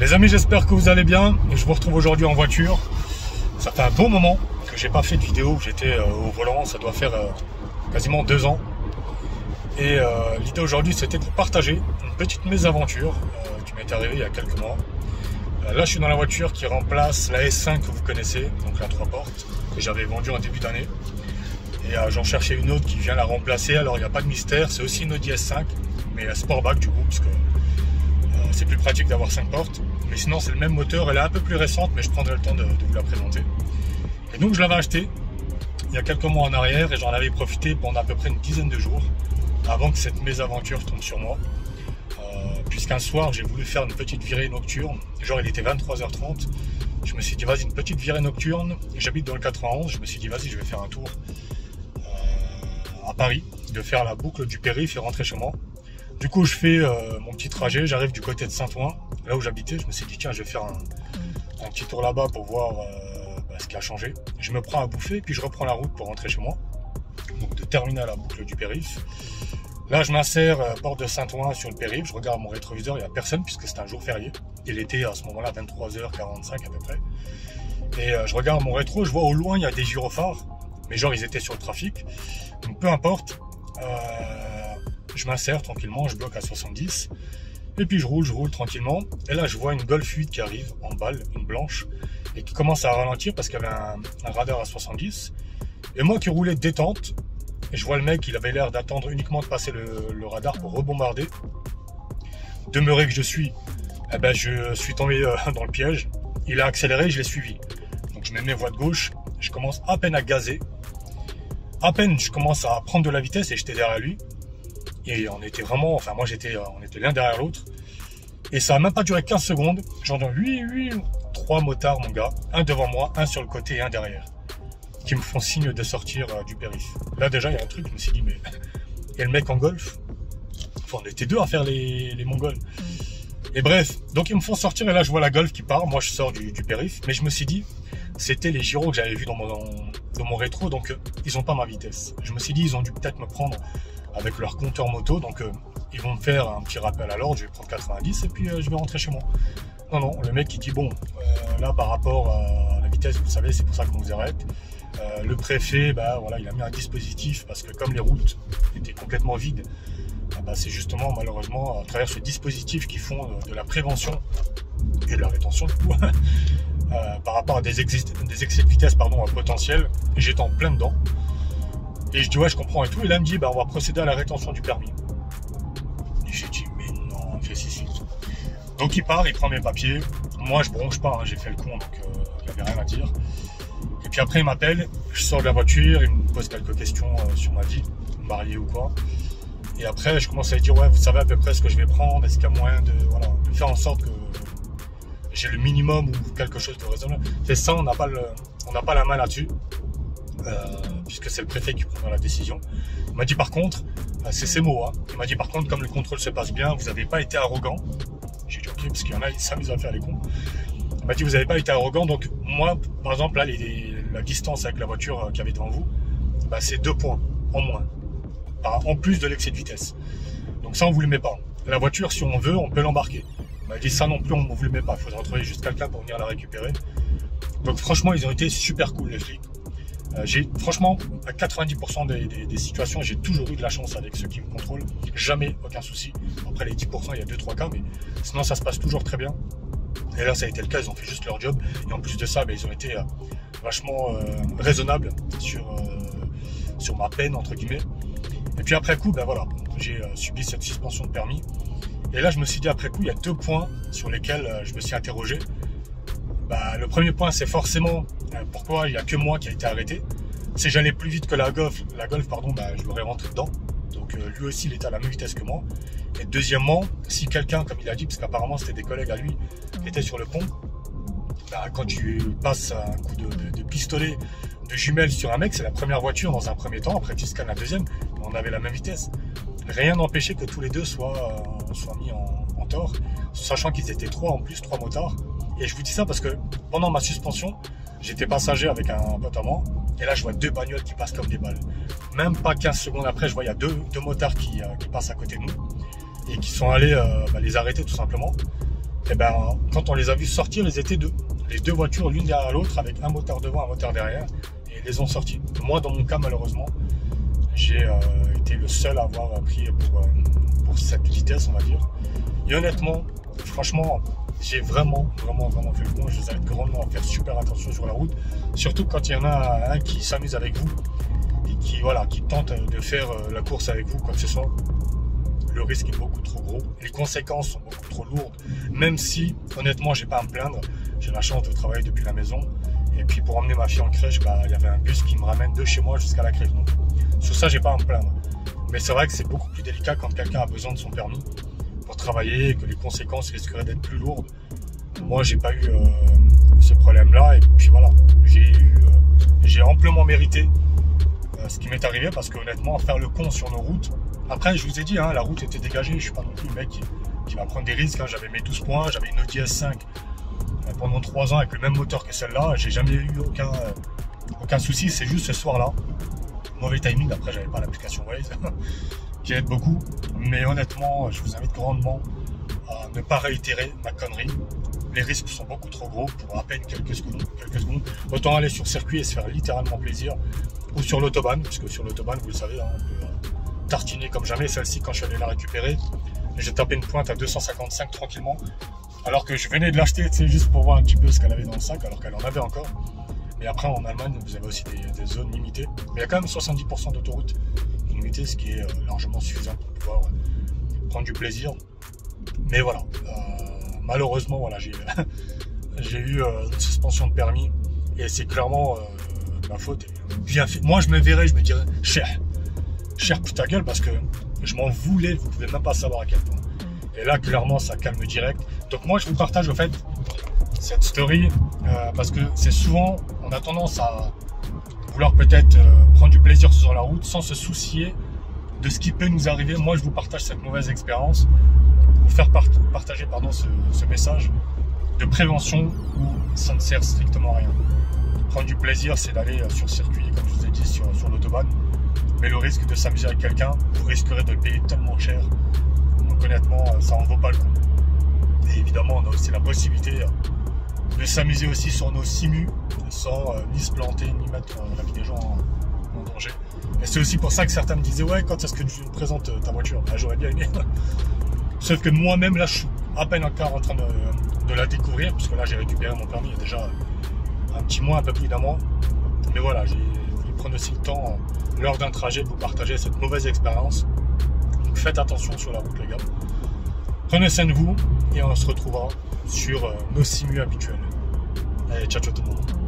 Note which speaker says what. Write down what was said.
Speaker 1: Les amis, j'espère que vous allez bien. Je vous retrouve aujourd'hui en voiture. Ça fait un bon moment que j'ai pas fait de vidéo où j'étais au volant. Ça doit faire quasiment 2 ans. Et l'idée aujourd'hui, c'était de vous partager une petite mésaventure qui m'est arrivée il y a quelques mois. Là, je suis dans la voiture qui remplace la S5 que vous connaissez, donc la 3 portes, que j'avais vendue en début d'année. Et j'en cherchais une autre qui vient la remplacer. Alors, il n'y a pas de mystère, c'est aussi une Audi S5, mais Sportback du coup, parce que c'est plus pratique d'avoir 5 portes. Mais sinon, c'est le même moteur. Elle est un peu plus récente, mais je prendrai le temps de vous la présenter. Et donc, je l'avais acheté il y a quelques mois en arrière et j'en avais profité pendant à peu près une dizaine de jours avant que cette mésaventure tombe sur moi. Puisqu'un soir, j'ai voulu faire une petite virée nocturne. Genre, il était 23h30. Je me suis dit, vas-y, une petite virée nocturne. J'habite dans le 91. Je me suis dit, vas-y, je vais faire un tour à Paris, de faire la boucle du périph' et rentrer chez moi. Du coup, je fais mon petit trajet. J'arrive du côté de Saint-Ouen, là où j'habitais. Je me suis dit, tiens, je vais faire un petit tour là-bas pour voir ce qui a changé. Je me prends à bouffer, puis je reprends la route pour rentrer chez moi. Donc, de terminer à la boucle du périph'. Là, je m'insère porte de Saint-Ouen sur le périph'. Je regarde mon rétroviseur, il n'y a personne puisque c'est un jour férié. Il était à ce moment-là 23h45 à peu près. Et je regarde mon rétro, je vois au loin, il y a des gyrophares. Mais genre, ils étaient sur le trafic. Donc, peu importe. Je m'insère tranquillement, je bloque à 70. Et puis, je roule tranquillement. Et là, je vois une Golf 8 qui arrive en balle, une blanche. Et qui commence à ralentir parce qu'il y avait un radar à 70. Et moi qui roulais détente. Et je vois le mec, il avait l'air d'attendre uniquement de passer le radar pour rebombarder. Demeuré que je suis, eh ben, je suis tombé dans le piège. Il a accéléré, je l'ai suivi. Donc je mets mes voies de gauche, je commence à peine à gazer. À peine je commence à prendre de la vitesse et j'étais derrière lui. Et on était vraiment, enfin moi on était l'un derrière l'autre. Et ça n'a même pas duré 15 secondes. J'entends 3 motards mon gars. Un devant moi, un sur le côté et un derrière. Qui me font signe de sortir du périph'. Là déjà il y a un truc, je me suis dit mais il y a le mec en golf. Enfin on était deux à faire les mongols. Et bref, donc ils me font sortir et là je vois la golf qui part, moi je sors du périph', mais je me suis dit c'était les gyros que j'avais vus dans mon rétro, donc ils n'ont pas ma vitesse. Je me suis dit ils ont dû peut-être me prendre avec leur compteur moto, donc ils vont me faire un petit rappel à l'ordre, je vais prendre 90 et puis je vais rentrer chez moi. Non, le mec il dit bon, là par rapport à la vitesse, vous savez, c'est pour ça qu'on vous arrête. Le préfet, voilà, il a mis un dispositif parce que comme les routes étaient complètement vides, c'est justement malheureusement à travers ce dispositif qu'ils font de la prévention et de la rétention du coup, par rapport à des excès de vitesse potentiels. J'étais en plein dedans et je dis ouais je comprends et tout, et là il me dit on va procéder à la rétention du permis. Et j'ai dit mais non, fais si. Donc il part, il prend mes papiers, moi je bronche pas, j'ai fait le con donc il n'y avait rien à dire. Et puis après il m'appelle, je sors de la voiture, il me pose quelques questions sur ma vie, marié ou quoi. Et après je commence à lui dire ouais vous savez à peu près ce que je vais prendre, est-ce qu'il y a moyen de faire en sorte que j'ai le minimum ou quelque chose de raisonnable. C'est ça, on n'a pas la main là-dessus, puisque c'est le préfet qui prend la décision. Il m'a dit par contre, c'est ces mots, il m'a dit par contre comme le contrôle se passe bien, vous n'avez pas été arrogant. J'ai dit ok, parce qu'il y en a, ils s'amusent à faire les cons. Il m'a dit vous n'avez pas été arrogant, donc moi par exemple là la distance avec la voiture qu'il y avait devant vous, c'est 2 points en moins, en plus de l'excès de vitesse. Donc ça on vous le met pas. La voiture si on veut on peut l'embarquer. Il m'a dit ça non plus on vous le met pas, il faudra trouver juste quelqu'un pour venir la récupérer. Donc franchement ils ont été super cool les flics. Franchement à 90% des situations j'ai toujours eu de la chance avec ceux qui me contrôlent, jamais aucun souci. Après les 10% il y a 2-3 cas, mais sinon ça se passe toujours très bien. Et là ça a été le cas, ils ont fait juste leur job et en plus de ça ils ont été vachement raisonnables sur ma peine entre guillemets. Et puis après coup voilà, j'ai subi cette suspension de permis. Et là je me suis dit après coup il y a 2 points sur lesquels je me suis interrogé. Le premier point c'est forcément pourquoi il n'y a que moi qui a été arrêté. Si j'allais plus vite que la Golf je l'aurais rentré dedans. Donc lui aussi il était à la même vitesse que moi. Et deuxièmement, si quelqu'un, comme il a dit, parce qu'apparemment c'était des collègues à lui qui étaient sur le pont, quand tu passes un coup de pistolet, de jumelle sur un mec, c'est la première voiture dans un premier temps, après tu scannes la deuxième, on avait la même vitesse. Rien n'empêchait que tous les deux soient mis en tort, sachant qu'ils étaient 3 en plus, 3 motards. Et je vous dis ça parce que pendant ma suspension, j'étais passager avec un pote à moi, et là je vois 2 bagnoles qui passent comme des balles. Même pas 15 secondes après, je vois il y a deux motards qui passent à côté de nous, et qui sont allés les arrêter tout simplement. Et ben, quand on les a vus sortir, ils étaient deux. Les deux voitures, l'une derrière l'autre, avec un moteur devant, un moteur derrière, et ils les ont sortis. Moi, dans mon cas, malheureusement, j'ai été le seul à avoir pris pour cette vitesse, on va dire. Et honnêtement, franchement, j'ai vraiment fait le con. Je vous invite grandement à faire super attention sur la route, surtout quand il y en a un qui s'amuse avec vous et qui tente de faire la course avec vous, quoi que ce soit. Le risque est beaucoup trop gros, les conséquences sont beaucoup trop lourdes, même si, honnêtement, j'ai pas à me plaindre. J'ai la chance de travailler depuis la maison. Et puis pour emmener ma fille en crèche, il y avait un bus qui me ramène de chez moi jusqu'à la crèche. Donc sur ça, j'ai pas à me plaindre. Mais c'est vrai que c'est beaucoup plus délicat quand quelqu'un a besoin de son permis pour travailler et que les conséquences risqueraient d'être plus lourdes. Moi, j'ai pas eu ce problème-là. Et puis voilà, j'ai amplement mérité ce qui m'est arrivé parce que honnêtement, faire le con sur nos routes. Après, je vous ai dit, la route était dégagée. Je suis pas non plus le mec qui va prendre des risques. J'avais mes 12 points, j'avais une Audi S5 pendant 3 ans avec le même moteur que celle-là. J'ai jamais eu aucun souci. C'est juste ce soir-là. Mauvais timing. Après, j'avais pas l'application Waze qui aide beaucoup. Mais honnêtement, je vous invite grandement à ne pas réitérer ma connerie. Les risques sont beaucoup trop gros pour à peine quelques secondes. Autant aller sur circuit et se faire littéralement plaisir. Ou sur l'autobahn, puisque sur l'autobahn, vous le savez, on peut tartiner comme jamais. Celle-ci, quand je suis allé la récupérer, j'ai tapé une pointe à 255 tranquillement. Alors que je venais de l'acheter, juste pour voir un petit peu ce qu'elle avait dans le sac, alors qu'elle en avait encore. Mais après, en Allemagne, vous avez aussi des zones limitées. Mais il y a quand même 70% d'autoroutes limitées, ce qui est largement suffisant pour pouvoir prendre du plaisir. Mais voilà, malheureusement, voilà, j'ai eu une suspension de permis et c'est clairement ma faute. Bien fait. Moi, je me verrais, je me dirais, cher pute ta gueule, parce que je m'en voulais, vous pouvez même pas savoir à quel point. Et là, clairement, ça calme direct. Donc moi, je vous partage au fait cette story parce que c'est souvent, on a tendance à vouloir peut-être prendre du plaisir sur la route sans se soucier de ce qui peut nous arriver. Moi, je vous partage cette mauvaise expérience pour vous faire partager ce message de prévention où ça ne sert strictement à rien. Prendre du plaisir, c'est d'aller sur circuit, comme je vous ai dit, sur l'autobahn. Mais le risque de s'amuser avec quelqu'un, vous risquerez de le payer tellement cher. Donc honnêtement, ça en vaut pas le coup. Et évidemment, on a aussi la possibilité de s'amuser aussi sur nos simus sans ni se planter, ni mettre la vie des gens en danger. Et c'est aussi pour ça que certains me disaient, ouais, quand est-ce que tu me présentes ta voiture? J'aurais bien aimé. Sauf que moi-même, là, je suis à peine encore en train de la découvrir, puisque là, j'ai récupéré mon permis il y a déjà un petit mois, un peu plus d'un mois. Mais voilà, j'ai voulu prendre aussi le temps, lors d'un trajet, de vous partager cette mauvaise expérience. Donc faites attention sur la route, les gars. Prenez soin de vous et on se retrouvera sur nos simus habituels. Allez, ciao tout le monde.